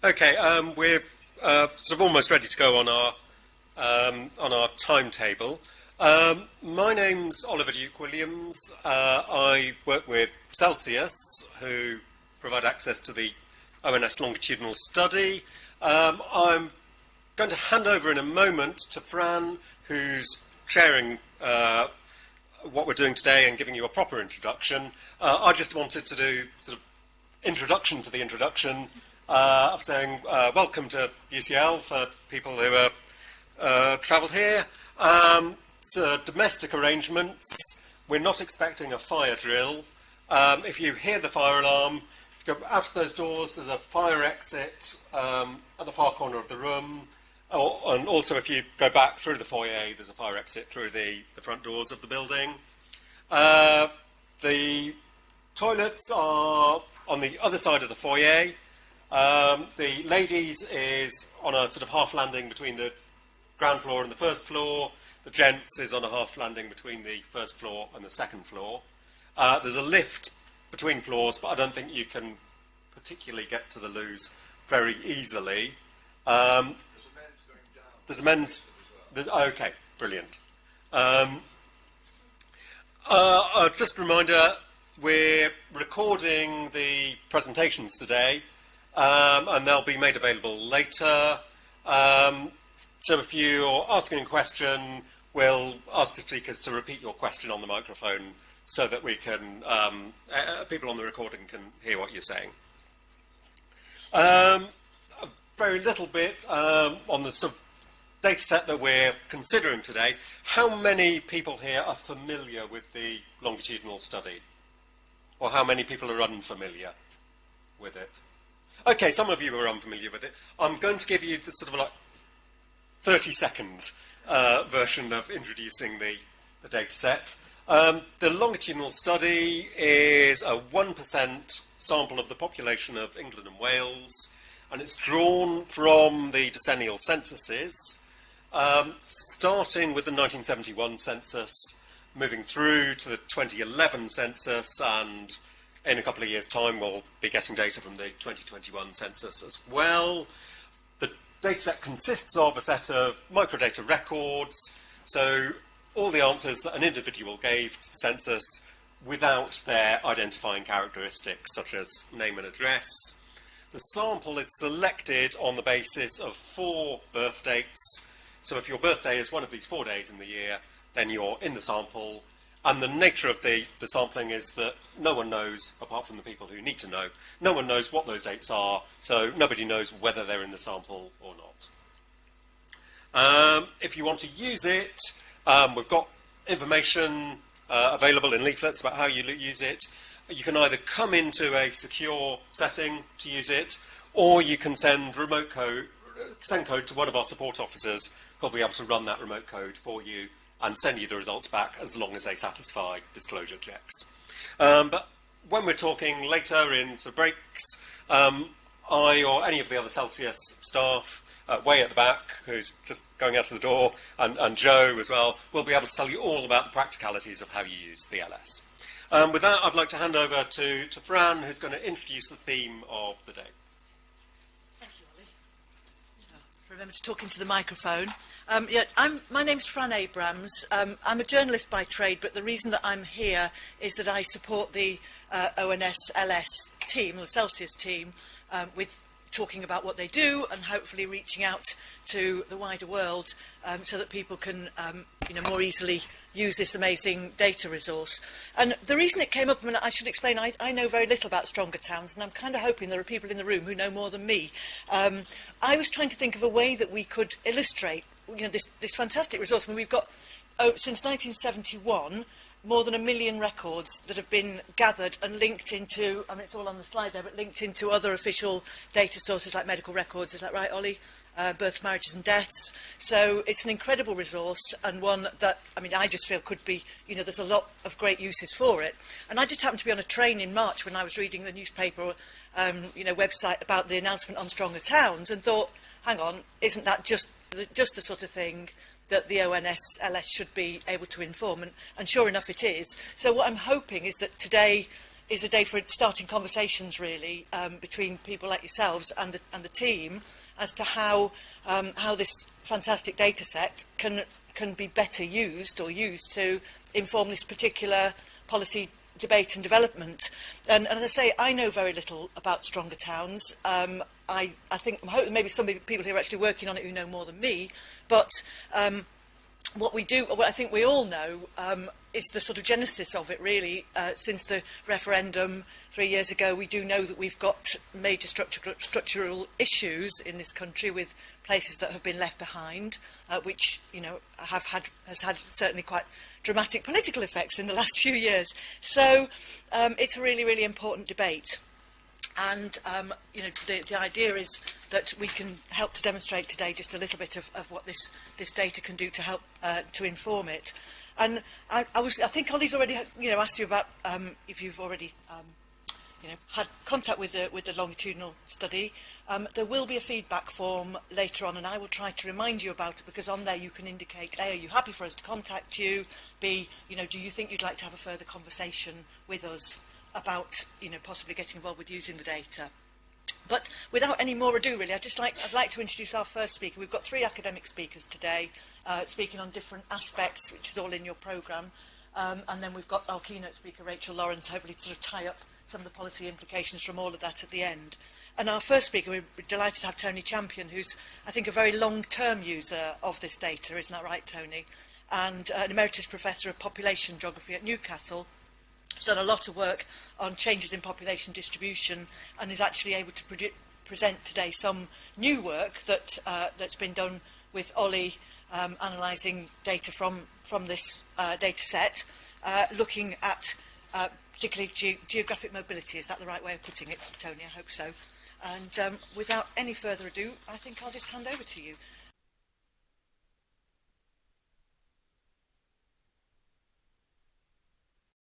Okay, we're sort of almost ready to go on our timetable. My name's Oliver Duke Williams. I work with Celsius, who provide access to the ONS longitudinal study. I'm going to hand over in a moment to Fran, who's sharing what we're doing today and giving you a proper introduction. I just wanted to do sort of introduction to the introduction of saying welcome to UCL for people who have travelled here. It's domestic arrangements. We're not expecting a fire drill. If you hear the fire alarm, if you go out of those doors, there's a fire exit at the far corner of the room. And also, if you go back through the foyer, there's a fire exit through the front doors of the building. The toilets are on the other side of the foyer. The ladies is on a sort of half landing between the ground floor and the first floor. The gents is on a half landing between the first floor and the second floor. There's a lift between floors, but I don't think you can particularly get to the loos very easily. There's a men's... Okay, brilliant. Just a reminder, we're recording the presentations today, and they'll be made available later. So if you're asking a question, we'll ask the speakers to repeat your question on the microphone so that we can, people on the recording can hear what you're saying. A very little bit on the sort of data set that we're considering today. How many people here are familiar with the longitudinal study? Or how many people are unfamiliar with it? Okay, some of you are unfamiliar with it. I'm going to give you the sort of like 30-second version of introducing the data set. The longitudinal study is a 1% sample of the population of England and Wales, and it's drawn from the decennial censuses, starting with the 1971 census, moving through to the 2011 census, and in a couple of years' time we'll be getting data from the 2021 census as well. The dataset consists of a set of microdata records, so all the answers that an individual gave to the census without their identifying characteristics, such as name and address. The sample is selected on the basis of 4 birth dates. So if your birthday is one of these 4 days in the year, then you're in the sample. And the nature of the sampling is that no one knows, apart from the people who need to know, no one knows what those dates are, so nobody knows whether they're in the sample or not. If you want to use it, we've got information available in leaflets about how you use it. You can either come into a secure setting to use it, or you can send code to one of our support officers who'll be able to run that remote code for you and send you the results back as long as they satisfy disclosure checks. But when we're talking later in sort of breaks, I or any of the other Celsius staff way at the back, who's just going out of the door, and Joe as well, will be able to tell you all about the practicalities of how you use the LS. With that, I'd like to hand over to Fran, who's going to introduce the theme of the day. Thank you, Ollie. Remember to talk into the microphone. My name's Fran Abrams. I'm a journalist by trade, but the reason that I'm here is that I support the ONS LS team, the Celsius team, with talking about what they do and hopefully reaching out to the wider world so that people can more easily use this amazing data resource. And the reason it came up, I should explain, I know very little about Stronger Towns, and I'm kind of hoping there are people in the room who know more than me. I was trying to think of a way that we could illustrate this fantastic resource. We've got, since 1971, more than 1 million records that have been gathered and linked into, it's all on the slide there, but linked into other official data sources like medical records. Is that right, Ollie? Births, marriages and deaths. So it's an incredible resource, and one that, I just feel could be, there's a lot of great uses for it. And I just happened to be on a train in March when I was reading the newspaper, website about the announcement on Stronger Towns, and thought, hang on, isn't that just the sort of thing that the ONS LS should be able to inform? And sure enough it is. So what I'm hoping is that today is a day for starting conversations, really, between people like yourselves and the team as to how this fantastic data set can be better used or used to inform this particular policy debate and development. And as I say, I know very little about Stronger Towns. I think, I'm hoping maybe some people here are actually working on it who know more than me, but what I think we all know is the sort of genesis of it, really. Since the referendum 3 years ago, we do know that we've got major structural issues in this country with places that have been left behind, which, you know, has had certainly quite dramatic political effects in the last few years. So it's a really, really important debate. And, you know, the idea is that we can help to demonstrate today just a little bit of what this data can do to help to inform it. And I think Ollie's already, you know, asked you about if you've already, you know, had contact with the longitudinal study. There will be a feedback form later on, and I will try to remind you about it, because on there you can indicate, A, are you happy for us to contact you? B, you know, do you think you'd like to have a further conversation with us about, you know, possibly getting involved with using the data. But without any more ado, really, I'd like to introduce our first speaker. We've got 3 academic speakers today, speaking on different aspects, which is all in your programme. And then we've got our keynote speaker, Rachel Lawrence, hopefully to sort of tie up some of the policy implications from all of that at the end. And our first speaker, we're delighted to have Tony Champion, who's, I think, a very long-term user of this data. Isn't that right, Tony? And an emeritus professor of population geography at Newcastle. He's done a lot of work on changes in population distribution and is actually able to present today some new work that's been done with Ollie, analysing data from this data set, looking at particularly geographic mobility. Is that the right way of putting it, Tony? I hope so. And without any further ado, I think I'll just hand over to you.